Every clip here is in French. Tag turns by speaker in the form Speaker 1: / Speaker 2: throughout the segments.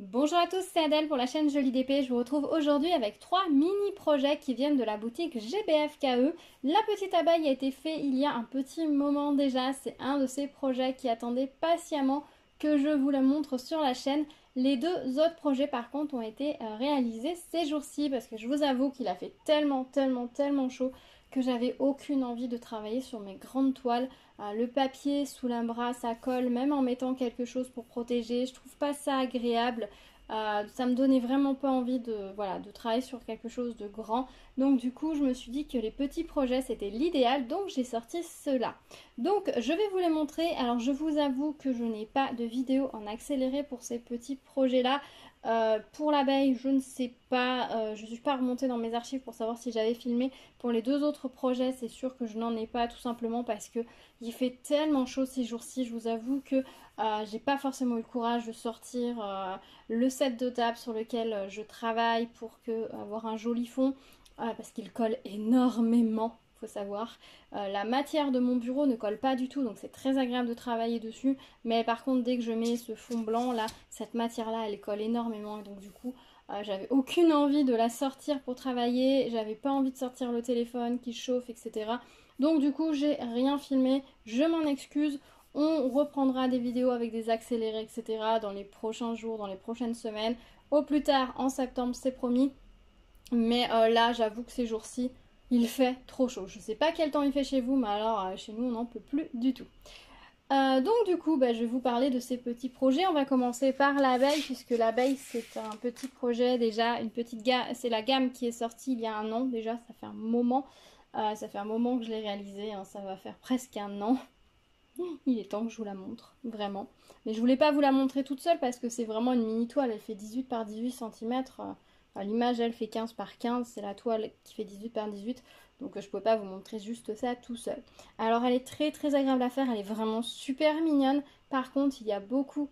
Speaker 1: Bonjour à tous, c'est Adèle pour la chaîne Jolie d'épée. Je vous retrouve aujourd'hui avec 3 mini-projets qui viennent de la boutique GBFKE. La petite abeille a été faite il y a un petit moment déjà. C'est un de ces projets qui attendait patiemment que je vous le montre sur la chaîne. Les deux autres projets par contre ont été réalisés ces jours-ci parce que je vous avoue qu'il a fait tellement chaud que j'avais aucune envie de travailler sur mes grandes toiles. Le papier sous un bras, ça colle, même en mettant quelque chose pour protéger. Je trouve pas ça agréable. Ça me donnait vraiment pas envie de travailler sur quelque chose de grand. Donc du coup, je me suis dit que les petits projets, c'était l'idéal. Donc j'ai sorti cela. Donc je vais vous les montrer. Alors je vous avoue que je n'ai pas de vidéo en accéléré pour ces petits projets-là. Pour l'abeille, je ne sais pas, je ne suis pas remontée dans mes archives pour savoir si j'avais filmé. Pour les deux autres projets, c'est sûr que je n'en ai pas, tout simplement parce que il fait tellement chaud ces jours-ci. Je vous avoue que j'ai pas forcément eu le courage de sortir le set de table sur lequel je travaille pour avoir un joli fond, parce qu'il colle énormément. Faut savoir. La matière de mon bureau ne colle pas du tout, donc c'est très agréable de travailler dessus. Mais par contre, dès que je mets ce fond blanc là, cette matière là, elle colle énormément. Et donc du coup, j'avais aucune envie de la sortir pour travailler. J'avais pas envie de sortir le téléphone qui chauffe, etc. Donc du coup, j'ai rien filmé. Je m'en excuse. On reprendra des vidéos avec des accélérés, etc. dans les prochains jours, dans les prochaines semaines. Au plus tard, en septembre, c'est promis. Mais là, j'avoue que ces jours-ci, il fait trop chaud. Je sais pas quel temps il fait chez vous, mais alors chez nous, on n'en peut plus du tout. Donc du coup, je vais vous parler de ces petits projets. On va commencer par l'abeille, puisque l'abeille, c'est un petit projet déjà, une petite gamme. C'est la gamme qui est sortie il y a un an déjà, ça fait un moment. Ça fait un moment que je l'ai réalisé, hein, ça va faire presque un an. Il est temps que je vous la montre, vraiment. Mais je voulais pas vous la montrer toute seule parce que c'est vraiment une mini toile. Elle fait 18 par 18 cm. L'image, elle fait 15 par 15. C'est la toile qui fait 18 par 18. Donc je ne peux pas vous montrer juste ça tout seul. Alors elle est très agréable à faire. Elle est vraiment super mignonne. Par contre, il y a beaucoup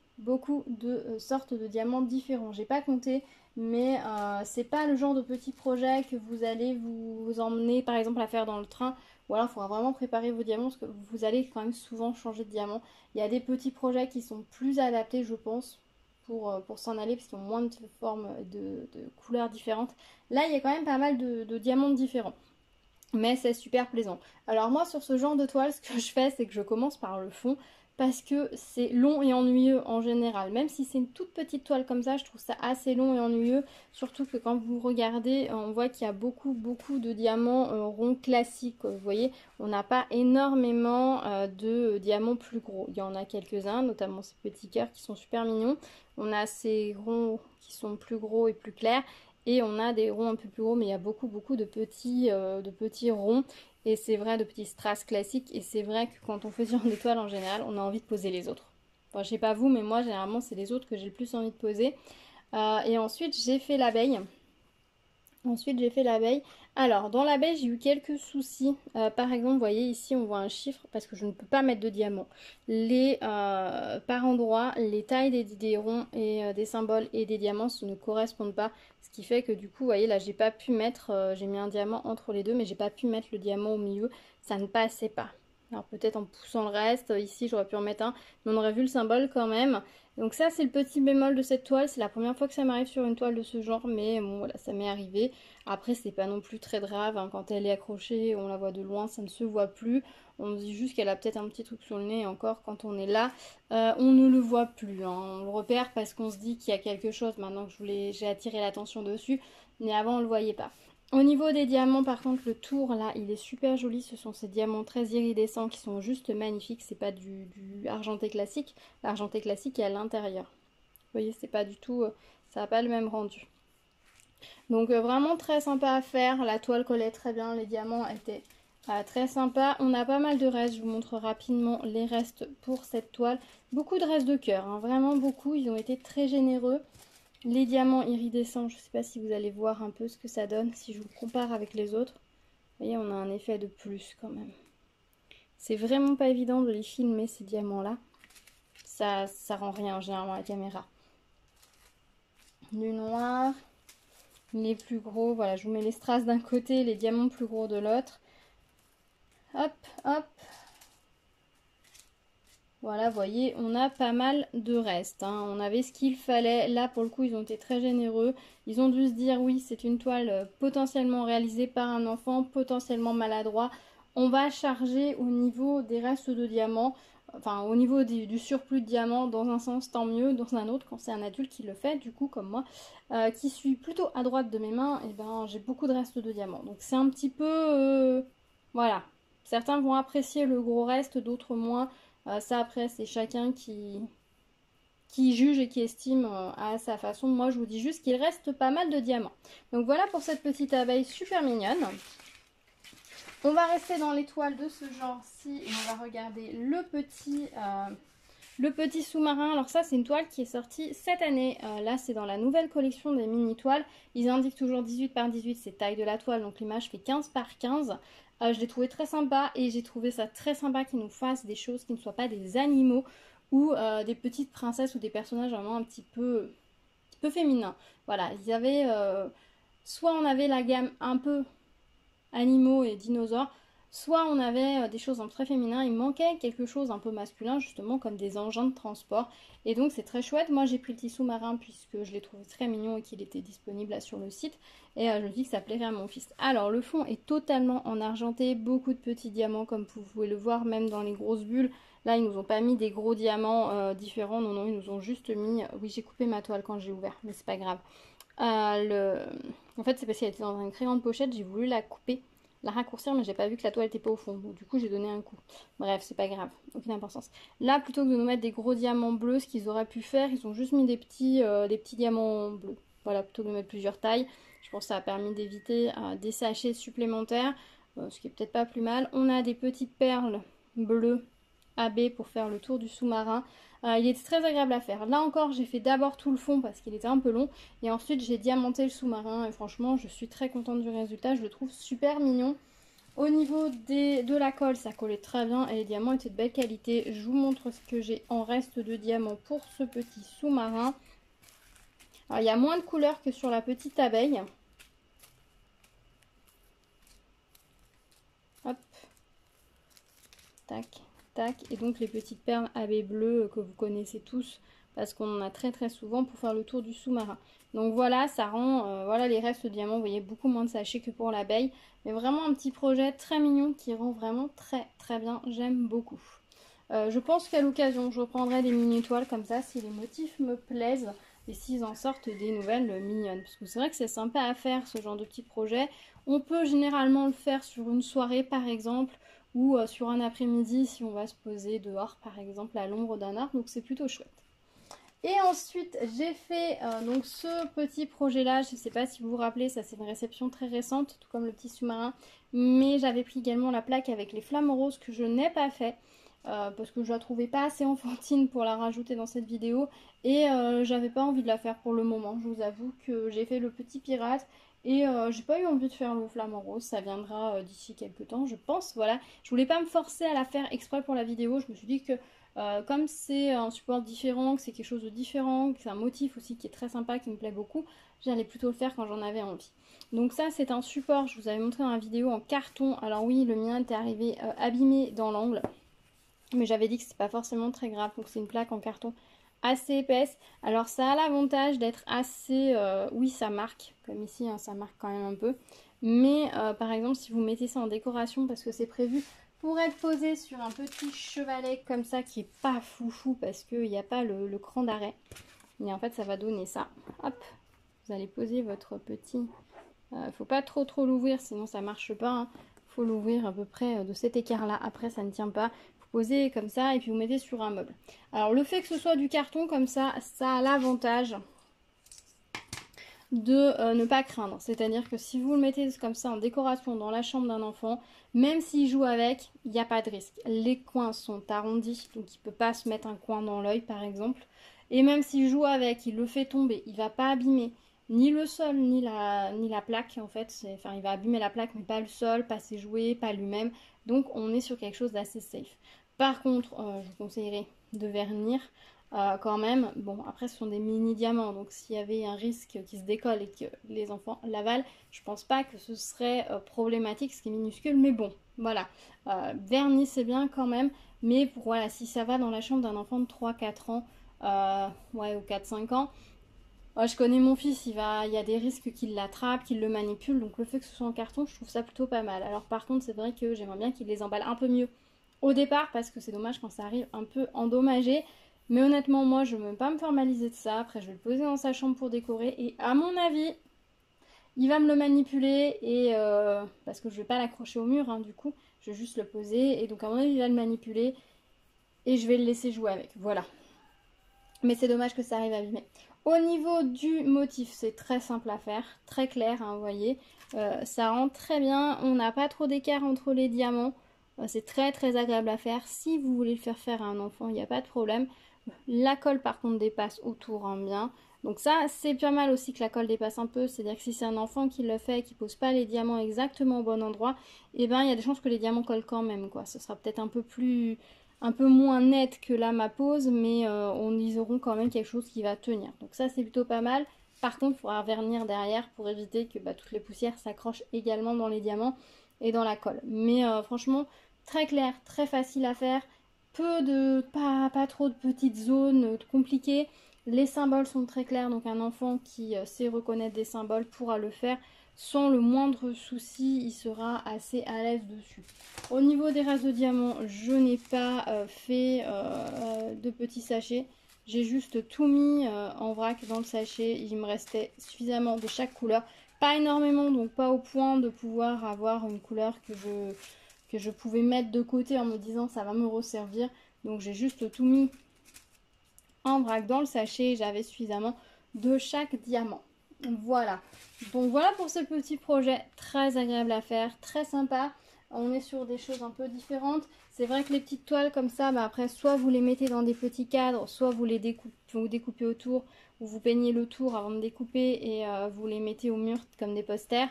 Speaker 1: de sortes de diamants différents. J'ai pas compté. Mais c'est pas le genre de petit projet que vous allez vous emmener par exemple à faire dans le train. Ou alors il faudra vraiment préparer vos diamants parce que vous allez quand même souvent changer de diamant. Il y a des petits projets qui sont plus adaptés, je pense, pour s'en aller parce qu'ils ont moins de formes, de couleurs différentes. Là, il y a quand même pas mal de diamants différents. Mais c'est super plaisant. Alors moi, sur ce genre de toile, ce que je fais, c'est que je commence par le fond parce que c'est long et ennuyeux en général. Même si c'est une toute petite toile comme ça, je trouve ça assez long et ennuyeux. Surtout que quand vous regardez, on voit qu'il y a beaucoup de diamants ronds classiques. Vous voyez, on n'a pas énormément de diamants plus gros. Il y en a quelques-uns, notamment ces petits cœurs qui sont super mignons. On a ces ronds qui sont plus gros et plus clairs. Et on a des ronds un peu plus gros, mais il y a beaucoup de petits ronds. Et c'est vrai, de petits strass classiques. Et c'est vrai que quand on fait ce genre d'étoiles en général, on a envie de poser les autres. Enfin, je sais pas vous, mais moi, généralement, c'est les autres que j'ai le plus envie de poser. Et ensuite, j'ai fait l'abeille. Alors, dans l'abeille, j'ai eu quelques soucis. Par exemple, vous voyez ici, on voit un chiffre parce que je ne peux pas mettre de diamant. Par endroit, les tailles des ronds et des symboles et des diamants ne correspondent pas. Ce qui fait que du coup, vous voyez, là, j'ai pas pu mettre, j'ai mis un diamant entre les deux, mais j'ai pas pu mettre le diamant au milieu. Ça ne passait pas. Alors peut-être en poussant le reste, ici j'aurais pu en mettre un, mais on aurait vu le symbole quand même. Donc ça c'est le petit bémol de cette toile, c'est la première fois que ça m'arrive sur une toile de ce genre, mais bon voilà, ça m'est arrivé. Après c'est pas non plus très grave, hein. Quand elle est accrochée, on la voit de loin, ça ne se voit plus. On se dit juste qu'elle a peut-être un petit truc sur le nez, et encore quand on est là, on ne le voit plus, hein. On le repère parce qu'on se dit qu'il y a quelque chose maintenant que j'ai attiré l'attention dessus, mais avant on le voyait pas. Au niveau des diamants, par contre, le tour là, il est super joli. Ce sont ces diamants très iridescents qui sont juste magnifiques. C'est pas du argenté classique. L'argenté classique est à l'intérieur. Vous voyez, c'est pas du tout, ça n'a pas le même rendu. Donc vraiment très sympa à faire. La toile collait très bien. Les diamants étaient très sympas. On a pas mal de restes. Je vous montre rapidement les restes pour cette toile. Beaucoup de restes de cœur, hein, vraiment beaucoup. Ils ont été très généreux. Les diamants iridescents, je ne sais pas si vous allez voir un peu ce que ça donne si je vous compare avec les autres. Vous voyez, on a un effet de plus quand même. C'est vraiment pas évident de les filmer ces diamants-là. Ça rend rien généralement à la caméra. Du noir, les plus gros, voilà, je vous mets les strass d'un côté, les diamants plus gros de l'autre. Hop, hop. Voilà, vous voyez, on a pas mal de restes, hein. On avait ce qu'il fallait. Là, pour le coup, ils ont été très généreux. Ils ont dû se dire, oui, c'est une toile potentiellement réalisée par un enfant, potentiellement maladroit. On va charger au niveau des restes de diamants, enfin, au niveau du surplus de diamants, dans un sens, tant mieux. Dans un autre, quand c'est un adulte qui le fait, du coup, comme moi, qui suis plutôt à droite de mes mains, et ben, j'ai beaucoup de restes de diamants. Donc, c'est un petit peu... voilà. Certains vont apprécier le gros reste, d'autres moins. Ça après c'est chacun qui juge et qui estime à sa façon. Moi je vous dis juste qu'il reste pas mal de diamants. Donc voilà pour cette petite abeille super mignonne. On va rester dans l'étoile de ce genre-ci et on va regarder le petit sous-marin. Alors ça c'est une toile qui est sortie cette année. Là c'est dans la nouvelle collection des mini-toiles. Ils indiquent toujours 18 par 18, c'est taille de la toile, donc l'image fait 15 par 15. Je l'ai trouvé très sympa et j'ai trouvé ça très sympa qu'ils nous fassent des choses qui ne soient pas des animaux ou des petites princesses ou des personnages vraiment un petit peu féminins. Voilà, il y avait soit on avait la gamme un peu animaux et dinosaures, soit on avait des choses très féminins. Il manquait quelque chose un peu masculin justement comme des engins de transport et donc c'est très chouette. Moi j'ai pris le petit sous-marin puisque je l'ai trouvé très mignon et qu'il était disponible là sur le site et je me dis que ça plairait à mon fils. Alors le fond est totalement en argenté, beaucoup de petits diamants comme vous pouvez le voir même dans les grosses bulles. Là ils nous ont pas mis des gros diamants différents, non, ils nous ont juste mis... Oui j'ai coupé ma toile quand j'ai ouvert mais c'est pas grave. En fait c'est parce qu'elle était dans une très grande pochette, j'ai voulu la couper, la raccourcir mais j'ai pas vu que la toile était pas au fond, donc du coup j'ai donné un coup. Bref c'est pas grave, aucune importance. Là plutôt que de nous mettre des gros diamants bleus, ce qu'ils auraient pu faire, ils ont juste mis des petits diamants bleus. Voilà, plutôt que de mettre plusieurs tailles. Je pense que ça a permis d'éviter des sachets supplémentaires, ce qui est peut-être pas plus mal. On a des petites perles bleues AB pour faire le tour du sous-marin. Il est très agréable à faire. Là encore, j'ai fait d'abord tout le fond parce qu'il était un peu long. Et ensuite, j'ai diamanté le sous-marin. Et franchement, je suis très contente du résultat. Je le trouve super mignon. Au niveau de la colle, ça collait très bien. Et les diamants étaient de belle qualité. Je vous montre ce que j'ai en reste de diamants pour ce petit sous-marin. Alors, il y a moins de couleurs que sur la petite abeille. Hop. Tac. Et donc les petites perles AB bleues que vous connaissez tous parce qu'on en a très très souvent pour faire le tour du sous-marin. Donc voilà, ça rend voilà les restes de diamants, vous voyez, beaucoup moins de sachets que pour l'abeille, mais vraiment un petit projet très mignon qui rend vraiment très très bien, j'aime beaucoup. Je pense qu'à l'occasion je reprendrai des mini toiles comme ça si les motifs me plaisent et s'ils en sortent des nouvelles mignonnes, parce que c'est vrai que c'est sympa à faire ce genre de petits projets. On peut généralement le faire sur une soirée par exemple, ou sur un après-midi si on va se poser dehors par exemple à l'ombre d'un arbre, donc c'est plutôt chouette. Et ensuite j'ai fait donc ce petit projet là, je ne sais pas si vous vous rappelez, ça c'est une réception très récente, tout comme le petit sous-marin, mais j'avais pris également la plaque avec les flammes roses que je n'ai pas fait. Parce que je la trouvais pas assez enfantine pour la rajouter dans cette vidéo et j'avais pas envie de la faire pour le moment. Je vous avoue que j'ai fait le petit pirate et j'ai pas eu envie de faire le flamant rose, ça viendra d'ici quelques temps je pense. Voilà, je voulais pas me forcer à la faire exprès pour la vidéo, je me suis dit que comme c'est un support différent, que c'est quelque chose de différent, que c'est un motif aussi qui est très sympa, qui me plaît beaucoup, j'allais plutôt le faire quand j'en avais envie. Donc ça c'est un support, je vous avais montré dans la vidéo en carton. Alors oui, le mien était arrivé abîmé dans l'angle, mais j'avais dit que c'est pas forcément très grave. Donc c'est une plaque en carton assez épaisse. Alors ça a l'avantage d'être assez... oui, ça marque, comme ici, hein, ça marque quand même un peu. Mais par exemple, si vous mettez ça en décoration, parce que c'est prévu pour être posé sur un petit chevalet comme ça, qui est pas foufou, parce qu'il n'y a pas le cran d'arrêt. Et en fait, ça va donner ça. Hop, vous allez poser votre petit... faut pas trop l'ouvrir, sinon ça marche pas. Hein. Faut l'ouvrir à peu près de cet écart-là. Après, ça ne tient pas. Posez comme ça et puis vous mettez sur un meuble. Alors le fait que ce soit du carton comme ça a l'avantage de ne pas craindre. C'est-à-dire que si vous le mettez comme ça en décoration dans la chambre d'un enfant, même s'il joue avec, il n'y a pas de risque. Les coins sont arrondis, donc il ne peut pas se mettre un coin dans l'œil par exemple. Et même s'il joue avec, il le fait tomber, il ne va pas abîmer ni le sol, ni la plaque en fait. Enfin, il va abîmer la plaque, mais pas le sol, pas ses jouets, pas lui-même. Donc on est sur quelque chose d'assez safe. Par contre, je vous conseillerais de vernir quand même. Bon, après ce sont des mini diamants, donc s'il y avait un risque qui se décolle et que les enfants l'avalent, je pense pas que ce serait problématique, ce qui est minuscule, mais bon, voilà. Vernissez bien quand même, Mais pour, voilà, si ça va dans la chambre d'un enfant de 3-4 ans, ouais, ou 4-5 ans, je connais mon fils, il y a des risques qu'il l'attrape, qu'il le manipule, donc le fait que ce soit en carton, je trouve ça plutôt pas mal. Alors par contre, c'est vrai que j'aimerais bien qu'il les emballe un peu mieux au départ, parce que c'est dommage quand ça arrive un peu endommagé. Mais honnêtement, moi, je ne veux même pas me formaliser de ça. Après, je vais le poser dans sa chambre pour décorer. Et à mon avis, il va me le manipuler. Parce que je ne vais pas l'accrocher au mur, hein, du coup. Je vais juste le poser. Et donc, à mon avis, il va le manipuler. Et je vais le laisser jouer avec. Voilà. Mais c'est dommage que ça arrive à abîmer. Au niveau du motif, c'est très simple à faire. Très clair, hein, vous voyez. Ça rentre très bien. On n'a pas trop d'écart entre les diamants. C'est très très agréable à faire. Si vous voulez le faire faire à un enfant, il n'y a pas de problème. La colle par contre dépasse autour hein, bien. Donc ça c'est pas mal aussi que la colle dépasse un peu. C'est-à-dire que si c'est un enfant qui le fait et qui pose pas les diamants exactement au bon endroit, et ben il y a des chances que les diamants collent quand même quoi. Ce sera peut-être un peu moins net que là ma pose, mais ils auront quand même quelque chose qui va tenir. Donc ça c'est plutôt pas mal. Par contre il faudra vernir derrière pour éviter que toutes les poussières s'accrochent également dans les diamants et dans la colle. Mais franchement très clair, très facile à faire. Pas trop de petites zones compliquées. Les symboles sont très clairs, donc un enfant qui sait reconnaître des symboles pourra le faire sans le moindre souci, il sera assez à l'aise dessus. Au niveau des restes de diamants, je n'ai pas fait de petits sachets. J'ai juste tout mis en vrac dans le sachet. Il me restait suffisamment de chaque couleur. Pas énormément, donc pas au point de pouvoir avoir une couleur que je pouvais mettre de côté en me disant ça va me resservir. Donc j'ai juste tout mis en vrac dans le sachet. J'avais suffisamment de chaque diamant. Voilà. Donc voilà pour ce petit projet très agréable à faire, très sympa. On est sur des choses un peu différentes. C'est vrai que les petites toiles comme ça, après soit vous les mettez dans des petits cadres, soit vous les découpez autour, ou vous peignez le tour avant de découper et vous les mettez au mur comme des posters.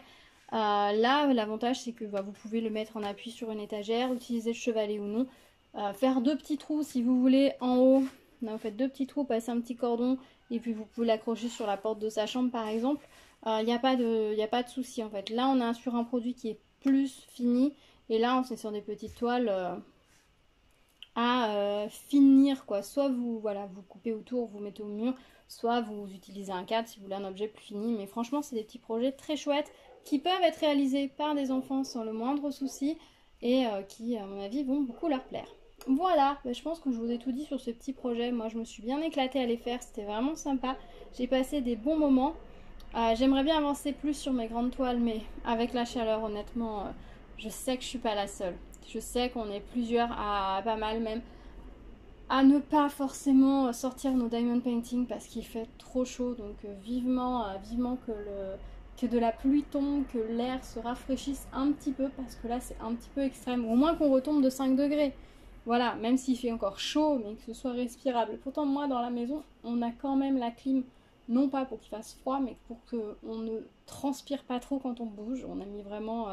Speaker 1: Là, l'avantage c'est que vous pouvez le mettre en appui sur une étagère, utiliser le chevalet ou non. Faire deux petits trous si vous voulez en haut. Là, vous faites deux petits trous, passez un petit cordon et puis vous pouvez l'accrocher sur la porte de sa chambre par exemple. Il n'y a pas de souci en fait. Là, on est sur un produit qui est plus fini et là, on est sur des petites toiles à finir quoi. Soit vous coupez autour, vous mettez au mur, soit vous utilisez un cadre si vous voulez un objet plus fini. Mais franchement, c'est des petits projets très chouettes qui peuvent être réalisés par des enfants sans le moindre souci et qui, à mon avis, vont beaucoup leur plaire. Voilà, je pense que je vous ai tout dit sur ce petit projet. Moi, je me suis bien éclatée à les faire, c'était vraiment sympa. J'ai passé des bons moments. J'aimerais bien avancer plus sur mes grandes toiles, mais avec la chaleur, honnêtement, je sais que je suis pas la seule. Je sais qu'on est plusieurs à pas mal même à ne pas forcément sortir nos diamond painting parce qu'il fait trop chaud. Donc vivement que de la pluie tombe, que l'air se rafraîchisse un petit peu parce que là c'est un petit peu extrême. Au moins qu'on retombe de 5 degrés. Voilà, même s'il fait encore chaud, mais que ce soit respirable. Pourtant, moi, dans la maison, on a quand même la clim, non pas pour qu'il fasse froid, mais pour qu'on ne transpire pas trop quand on bouge. On a mis vraiment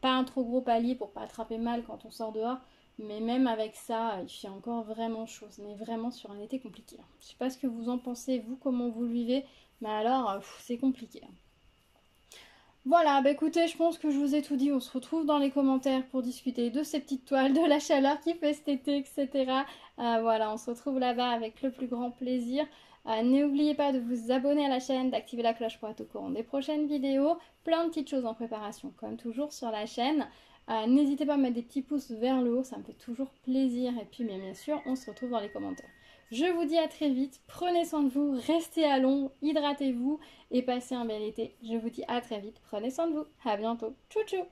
Speaker 1: pas un trop gros palier pour pas attraper mal quand on sort dehors. Mais même avec ça, il fait encore vraiment chaud. On est vraiment sur un été compliqué. Je sais pas ce que vous en pensez, vous, comment vous le vivez, mais alors, c'est compliqué. Voilà, écoutez, je pense que je vous ai tout dit. On se retrouve dans les commentaires pour discuter de ces petites toiles, de la chaleur qui fait cet été, etc. Voilà, on se retrouve là-bas avec le plus grand plaisir. N'oubliez pas de vous abonner à la chaîne, d'activer la cloche pour être au courant des prochaines vidéos. Plein de petites choses en préparation, comme toujours sur la chaîne. N'hésitez pas à mettre des petits pouces vers le haut, ça me fait toujours plaisir. Et puis, bien sûr, on se retrouve dans les commentaires. Je vous dis à très vite, prenez soin de vous, restez à l'ombre, hydratez-vous et passez un bel été. Je vous dis à très vite, prenez soin de vous, à bientôt, tchou tchou.